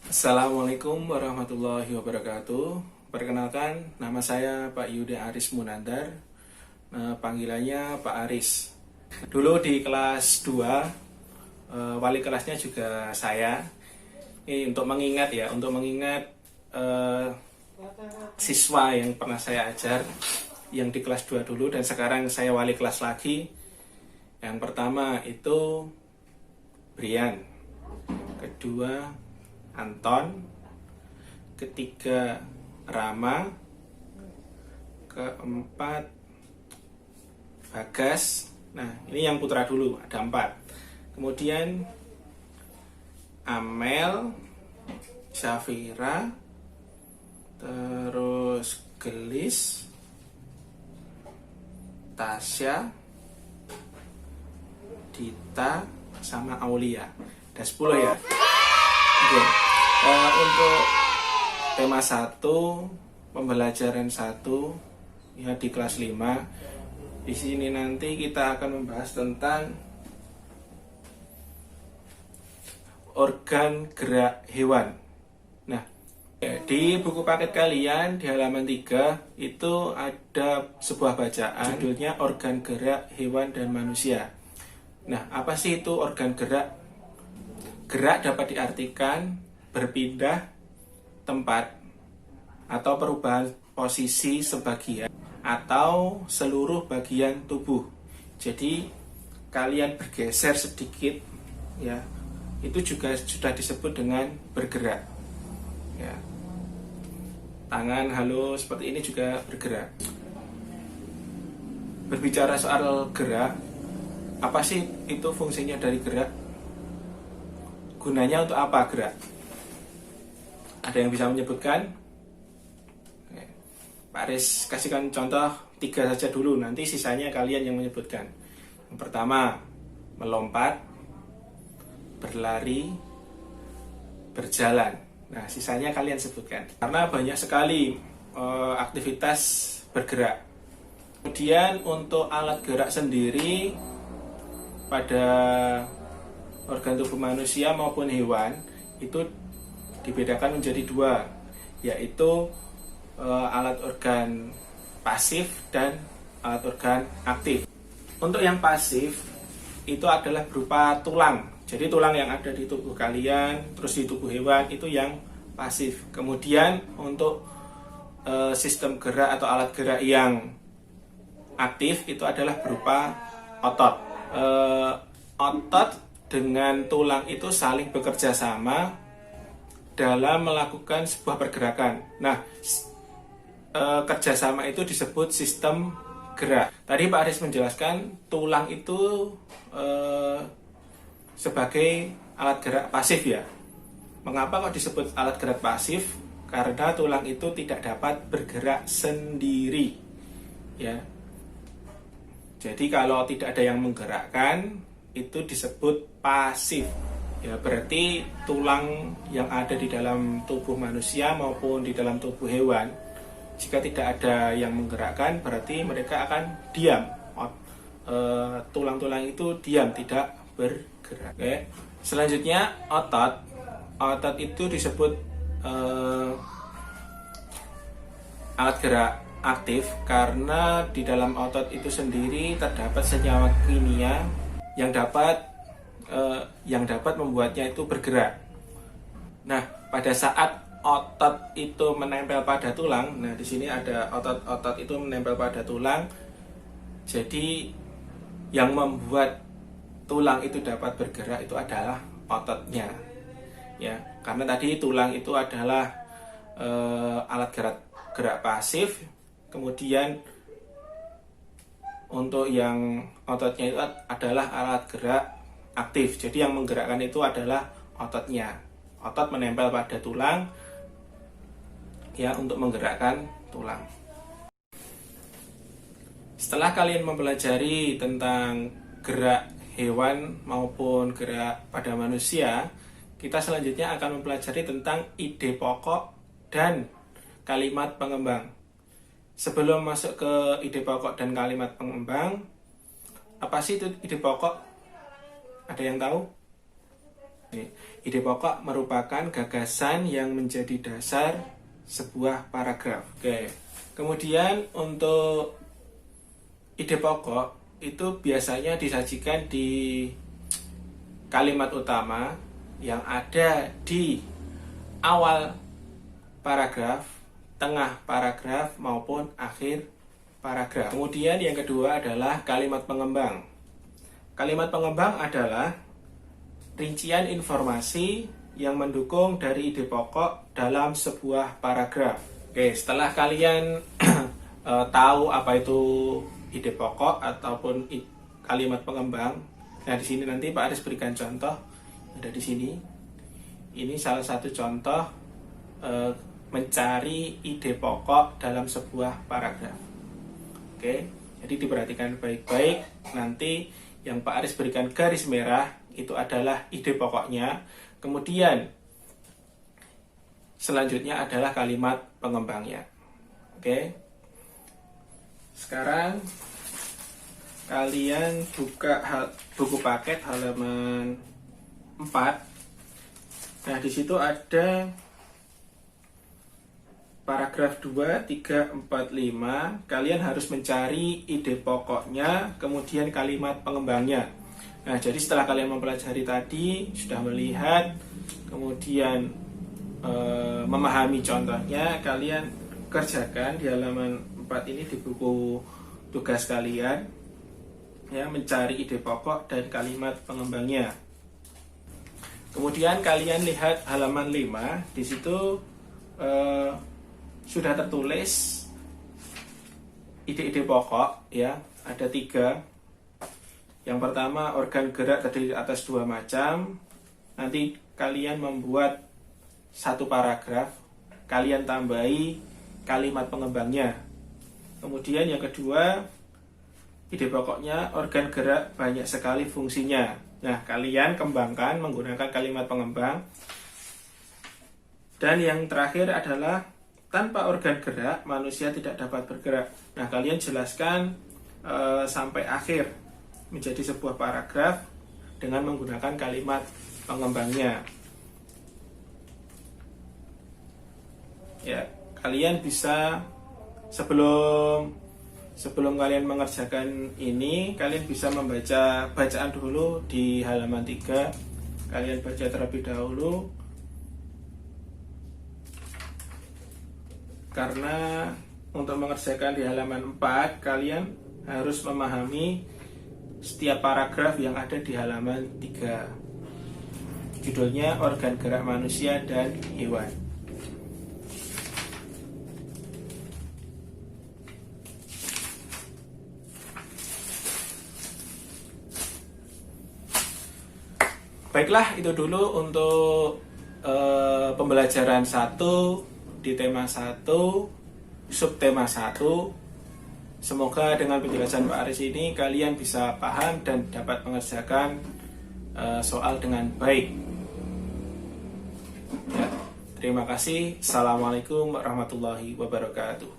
Assalamualaikum warahmatullahi wabarakatuh. Perkenalkan, nama saya Pak Yuda Aris Munandar. Panggilannya Pak Aris. Dulu di kelas 2, wali kelasnya juga saya. Ini untuk mengingat siswa yang pernah saya ajar yang di kelas 2 dulu dan sekarang saya wali kelas lagi. Yang pertama itu Brian, kedua Anton, ketiga Rama, keempat Bagas. Nah, ini yang putra dulu, ada 4. Kemudian Amel, Syafira, terus Gelis, Tasya, Dita, sama Aulia. Ada 10 ya. Oke. Untuk tema 1, pembelajaran 1 ya di kelas 5. Di sini nanti kita akan membahas tentang organ gerak hewan. Nah, di buku paket kalian di halaman 3 itu ada sebuah bacaan judulnya organ gerak hewan dan manusia. Nah, apa sih itu organ gerak? Gerak dapat diartikan berpindah tempat atau perubahan posisi sebagian atau seluruh bagian tubuh. Jadi kalian bergeser sedikit ya, itu juga sudah disebut dengan bergerak. Ya. Tangan halus seperti ini juga bergerak. Berbicara soal gerak, apa sih itu fungsinya dari gerak? Gunanya untuk apa gerak? Ada yang bisa menyebutkan? Pak Aris kasihkan contoh 3 saja dulu, nanti sisanya kalian yang menyebutkan. Yang pertama, melompat, berlari, berjalan. Nah, sisanya kalian sebutkan. Karena banyak sekali aktivitas bergerak. Kemudian untuk alat gerak sendiri pada organ tubuh manusia maupun hewan itu dibedakan menjadi 2, yaitu alat organ pasif dan alat organ aktif. Untuk yang pasif itu adalah berupa tulang. Jadi tulang yang ada di tubuh kalian, terus di tubuh hewan itu yang pasif. Kemudian untuk sistem gerak atau alat gerak yang aktif itu adalah berupa otot. Otot dengan tulang itu saling bekerja sama dalam melakukan sebuah pergerakan. Nah, kerjasama itu disebut sistem gerak. Tadi Pak Aris menjelaskan tulang itu sebagai alat gerak pasif ya. Mengapa kok disebut alat gerak pasif? Karena tulang itu tidak dapat bergerak sendiri. Ya. Jadi kalau tidak ada yang menggerakkan, itu disebut pasif. Ya, berarti tulang yang ada di dalam tubuh manusia maupun di dalam tubuh hewan, jika tidak ada yang menggerakkan, berarti mereka akan diam. Tulang-tulang itu diam, tidak bergerak. Oke. Selanjutnya otot. Otot itu disebut alat gerak aktif karena di dalam otot itu sendiri terdapat senyawa kimia yang dapat membuatnya itu bergerak. Nah, pada saat otot itu menempel pada tulang, nah di sini ada otot itu menempel pada tulang. Jadi yang membuat tulang itu dapat bergerak itu adalah ototnya. Ya, karena tadi tulang itu adalah alat gerak pasif. Kemudian untuk yang ototnya itu adalah alat gerak aktif. Jadi yang menggerakkan itu adalah ototnya. Otot menempel pada tulang ya untuk menggerakkan tulang. Setelah kalian mempelajari tentang gerak hewan maupun gerak pada manusia, kita selanjutnya akan mempelajari tentang ide pokok dan kalimat pengembang. Sebelum masuk ke ide pokok dan kalimat pengembang, apa sih itu ide pokok? Ada yang tahu? Ide pokok merupakan gagasan yang menjadi dasar sebuah paragraf. Oke. Kemudian untuk ide pokok itu biasanya disajikan di kalimat utama yang ada di awal paragraf, tengah paragraf maupun akhir paragraf. Kemudian yang kedua adalah kalimat pengembang. Kalimat pengembang adalah rincian informasi yang mendukung dari ide pokok dalam sebuah paragraf. Oke, setelah kalian tahu apa itu ide pokok ataupun kalimat pengembang, nah di sini nanti Pak Aris berikan contoh. Ada di sini. Ini salah satu contoh mencari ide pokok dalam sebuah paragraf. Oke, jadi diperhatikan baik-baik. Nanti yang Pak Aris berikan garis merah itu adalah ide pokoknya. Kemudian selanjutnya adalah kalimat pengembangnya. Oke. Sekarang kalian buka buku paket halaman 4. Nah, di situ ada paragraf 2, 3, 4, 5. Kalian harus mencari ide pokoknya, kemudian kalimat pengembangnya. Nah, jadi setelah kalian mempelajari tadi, sudah melihat, kemudian memahami contohnya, kalian kerjakan di halaman 4 ini di buku tugas kalian, ya, mencari ide pokok dan kalimat pengembangnya. Kemudian kalian lihat halaman 5, di situ sudah tertulis ide-ide pokok, ya, ada 3. Yang pertama, organ gerak terdiri atas 2 macam. Nanti kalian membuat 1 paragraf, kalian tambahi kalimat pengembangnya. Kemudian yang kedua, ide pokoknya organ gerak banyak sekali fungsinya. Nah, kalian kembangkan menggunakan kalimat pengembang. Dan yang terakhir adalah tanpa organ gerak, manusia tidak dapat bergerak. Nah, kalian jelaskan sampai akhir menjadi sebuah paragraf dengan menggunakan kalimat pengembangnya. Ya, kalian bisa sebelum kalian mengerjakan ini, kalian bisa membaca bacaan dulu di halaman 3. Kalian baca terlebih dahulu. Karena untuk mengerjakan di halaman 4, kalian harus memahami setiap paragraf yang ada di halaman 3. Judulnya organ gerak manusia dan hewan. Baiklah, itu dulu untuk pembelajaran 1 di tema 1, subtema 1. Semoga dengan penjelasan Pak Aris ini kalian bisa paham dan dapat mengerjakan soal dengan baik. Ya, terima kasih. Assalamualaikum warahmatullahi wabarakatuh.